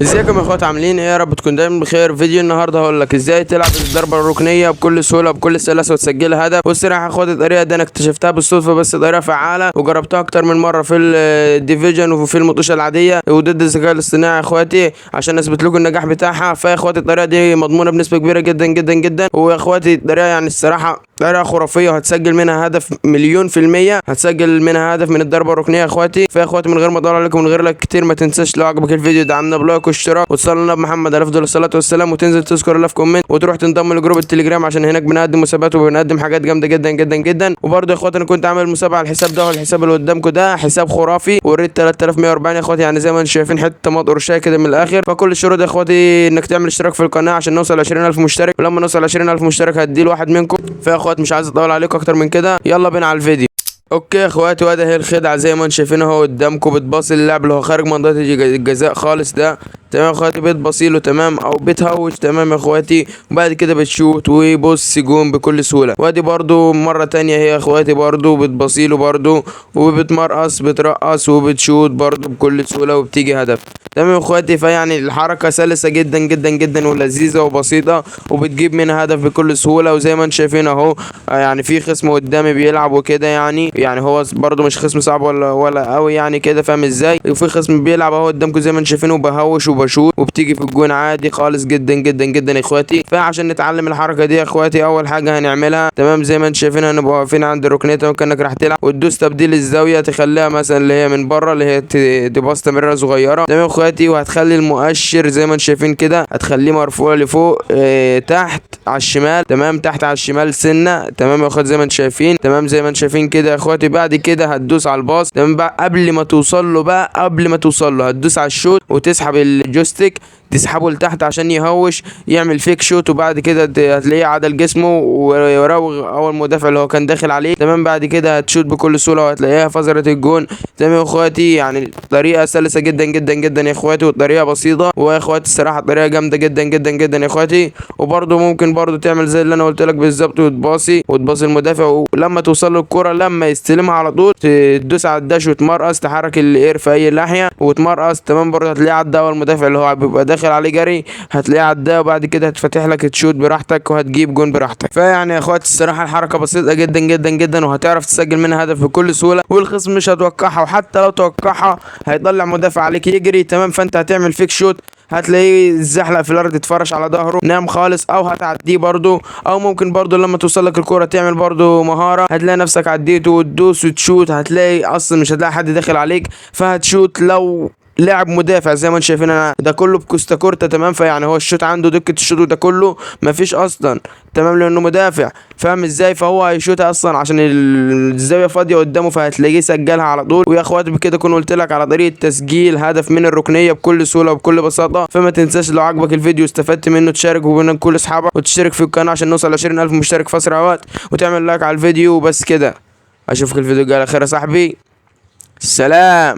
ازيكم يا اخوات، عاملين ايه؟ يا رب تكون دايما بخير. فيديو النهارده هقول لك ازاي تلعب الضربه الركنيه بكل سهوله بكل سلاسه وتسجلها هدف. والصراحه يا اخوات الطريقه دي انا اكتشفتها بالصدفه، بس طريقه فعاله وجربتها اكتر من مره في الديفيجن وفي المطوشه العاديه وضد الذكاء الاصطناعي يا اخواتي، عشان اثبت لكم النجاح بتاعها. فيا اخواتي الطريقه دي مضمونه بنسبه كبيره جدا جدا جدا، ويا اخواتي الطريقه يعني الصراحه طريقه خرافيه، وهتسجل منها هدف مليون في الميه. هتسجل منها هدف من الضربه الركنيه يا اخواتي. فيا اخواتي من غير ما اطول عليكم من غير لك كتير، ما تنساش لو عجبك الفيديو دعمنا بلايك واشتراك وتصلي على محمد عليه افضل الصلاه والسلام، وتنزل تذكر الله في كومنت وتروح تنضم لجروب التليجرام، عشان هناك بنقدم مسابقات وبنقدم حاجات جامده جدا جدا جدا. وبرضه يا اخواتي انا كنت عامل مسابقه على الحساب ده، والحساب اللي قدامكم ده حساب خرافي وريت 3140 يا اخواتي، يعني زي ما انتم شايفين حته طماط قرشايه كده من الاخر. فكل الشروط يا اخواتي انك تعمل اشتراك في القناه عشان نوصل 20000 مشترك، ولما نوصل 20000 مشترك هدي لواحد منكم. فيا اخوات مش عايز اطول عليكم اكتر من كده، يلا بينا على الفيديو. اوكي يا اخواتي، وادي هي الخدعه زي ما انتم شايفين اهو قدامكم. بتباصي اللاعب اللي هو خارج منطقه الجزاء خالص ده، تمام يا اخواتي، بتبصيله تمام او بتهوش تمام يا اخواتي، وبعد كده بتشوت وبص جون بكل سهوله. وادي برضو مره تانية هي يا اخواتي برضو بتبصيله برضو وبتمرقص بترقص وبتشوت برضو بكل سهوله وبتيجي هدف، تمام يا اخواتي. فيعني الحركه سلسه جدا جدا جدا ولذيذه وبسيطه، وبتجيب منها هدف بكل سهوله. وزي ما انتم شايفين اهو يعني في خصم قدامي بيلعب وكده، يعني هو برضو مش خصم صعب ولا قوي يعني كده، فاهم ازاي؟ وفي خصم بيلعب اهو قدامكم زي ما انتم شايفين، وبهوش وبشوت وبتيجي في الجون عادي خالص جدا جدا جدا يا اخواتي. فعشان نتعلم الحركه دي يا اخواتي، اول حاجه هنعملها تمام زي ما انتم شايفين، هنبقى واقفين عند الركنيه وكانك راح تلعب، وتدوس تبديل الزاويه تخليها مثلا اللي هي من بره، اللي هي تبقى تمريره صغيره تمام يا اخواتي. وهتخلي المؤشر زي ما انتم شايفين كده، هتخليه مرفوع لفوق تحت على الشمال، تمام تحت على الشمال سنه، تمام يا اخواتي زي ما انتم شايفين، تمام زي ما انتم شايفين كده يا اخواتي. بعد كده هتدوس على الباص تمام بقى، قبل ما توصل له هتدوس على الشوت وتسحب الجويستيك تسحبه لتحت عشان يهوش يعمل فيك شوت، وبعد كده هتلاقيه عدل جسمه ويراوغ اول مدافع اللي هو كان داخل عليه، تمام. بعد كده هتشوت بكل سهوله وهتلاقيها فزرت الجون، تمام يا اخواتي. يعني طريقه سلسه جدا جدا جدا يا اخواتي، والطريقه بسيطه، ويا اخواتي الصراحه الطريقه جامده جدا جدا جدا يا اخواتي. وبرده ممكن برده تعمل زي اللي انا قلت لك بالظبط، وتباصي المدافع، ولما توصل له الكره لما يستلمها على طول تدوس على الداش وتمرقص تحرك الاير في اي ناحيه وتمرقص، تمام. برده هتلاقيه عدى اول مدافع اللي هو بيبقى داخل عليه جري، هتلاقيه عداه، وبعد كده هتفتح لك تشوت براحتك وهتجيب جون براحتك. فيعني يا اخواتي الصراحه الحركه بسيطه جدا جدا جدا، وهتعرف تسجل منها هدف بكل سهوله، والخصم مش هتوقعها، وحتى لو توقعها هيطلع مدافع عليك يجري، تمام. فانت هتعمل فيك شوت، هتلاقيه زحلق في الارض يتفرش على ظهره نام خالص، او هتعديه برضو، او ممكن برضو لما توصل لك الكوره تعمل برضو مهاره، هتلاقي نفسك عديته وتدوس وتشوت، هتلاقي اصلا مش هتلاقي حد داخل عليك، فهتشوت لو لاعب مدافع زي ما انتم شايفين انا ده كله بكوستا كورتا، تمام. فيعني هو الشوت عنده دكه الشوت ده كله مفيش اصلا، تمام، لانه مدافع، فاهم ازاي؟ فهو هيشوتها اصلا عشان الزاويه فاضيه قدامه، فهتلاقيه سجلها على طول. ويا اخواتي بكده اكون قلت لك على طريقه تسجيل هدف من الركنيه بكل سهوله وبكل بساطه. فما تنساش لو عجبك الفيديو واستفدت منه تشارك وبين كل اصحابك، وتشترك في القناه عشان نوصل 20000 مشترك في اسرع وقت، وتعمل لايك على الفيديو. وبس كده، اشوفك الفيديو الجاي على خير يا صاحبي، سلام.